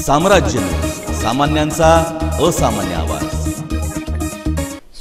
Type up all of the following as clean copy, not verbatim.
साम्राज्य, सामान्यांचा असामान्य आवाज।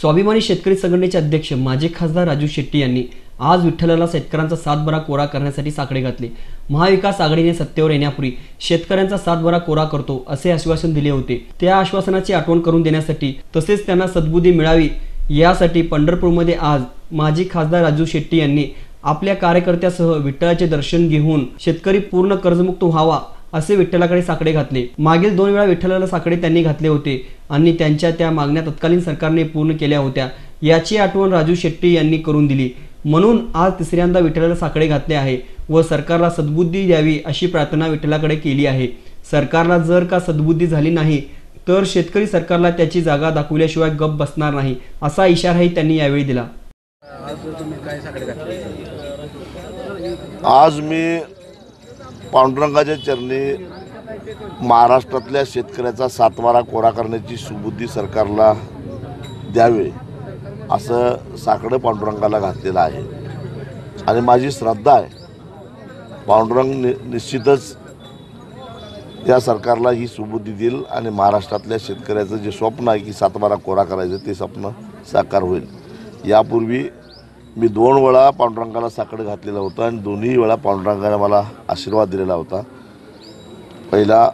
स्वाभिमानी शेतकरी संघटनेचे अध्यक्ष माजी खासदार राजू शेट्टी यांनी आज विठ्ठलाला शेतकऱ्यांचा सातबारा कोरा करण्यासाठी साकडे घातले। महाविकास आघाडीने सत्तेवर येण्यापूर्वी शेतकऱ्यांचा सातबारा कोरा करतो असे आश्वासन दिले होते। त्या आश्वासनाची आठवण करून देण्यासाठी तसेच त्यांना सद्बुद्धी मिळावी यासाठी पंढरपूरमध्ये आज माजी खासदार राजू शेट्टी यांनी आपल्या कार्यकर्त्यासह विठ्ठलाचे दर्शन घेऊन शेतकरी पूर्ण कर्जमुक्त व्हावा असे विठ्ठलाकडे साकडे घातले। मागील 2 वेळा विठ्ठलाला साकडे त्यांनी घातले होते आणि त्यांच्या त्या मागण्या तत्कालीन सरकारने पूर्ण केल्या होत्या। याची आठवण राजू शेट्टी यांनी करून दिली, म्हणून आज तिसऱ्यांदा विठ्ठलाला साकडे घातले आहे व सरकारला सद्बुद्धी द्यावी अशी प्रार्थना विठ्ठलाकडे केली आहे। सरकारला जर का सद्बुद्धी झाली नाही तर शेतकरी सरकारला त्याची जागा दाखवल्याशिवाय गप्प बसणार नाही असा इशाराही त्यांनी यावेळी दिला। आज मी पांडुरंगाच्या चरणी महाराष्ट्रातल्या शेतकऱ्याचा सातबारा कोरा करण्याची सुबुद्धी सरकारला द्यावे असं साकडं पांडुरंगाला घातलेलं आहे आणि माझी श्रद्धा आहे पांडुरंग निश्चितच या सरकारला ही सुबुद्धी देईल आणि महाराष्ट्रातल्या शेतकऱ्याचं जे स्वप्न आहे की सातबारा कोरा करायचं ते स्वप्न साकार होईल। यापूर्वी मी 2 वेळा पांडुरंगाला साकडं घातलेलं होतं आणि दोन्ही वेळा पांडुरंगाने मला आशीर्वाद दिलेला होता। पहिला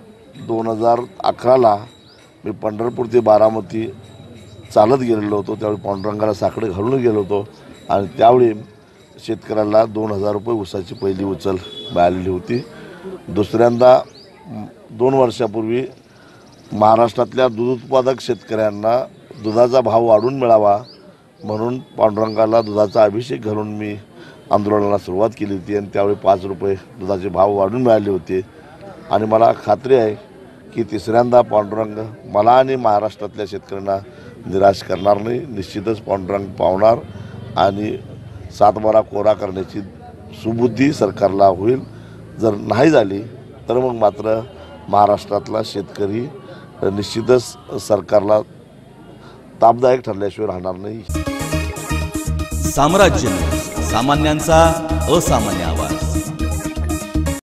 2011ला मी पंढरपूर ते बारामती चालत गेलेलो होतो, त्यावेळी पांडुरंगाला साकडं घालून गेलो होतो आणि त्यावेळी शेतकऱ्याला 2000 रुपये ऊसाची पहिली उचल मिळालेली होती। दुसऱ्यांदा 2 वर्षापूर्वी महाराष्ट्रातल्या दूध उत्पादक शेतकऱ्यांना दुधाचा भाव वाढून मिळावा म्हणून पांडुरंगाला दुधाचा अभिषेक घालून मी आंदोलनाला सुरुवात केली होती आणि त्यावेळी 5 रुपये दुधाचे भाव वाढून मिळाले होते आणि मला खात्री आहे की तिसऱ्यांदा पांडुरंग मला आणि महाराष्ट्रातल्या शेतकऱ्यांना निराश करणार नाही। निश्चितच पांडुरंग पावणार आणि सातबारा कोरा करण्याची सुबुद्धी सरकारला होईल। जर नाही झाली तर मग मात्र महाराष्ट्रातला शेतकरी निश्चितच सरकारला तापदायक ठरल्याशिवाय राहणार नाही। साम्राज्य, सामान्यांचा असामान्य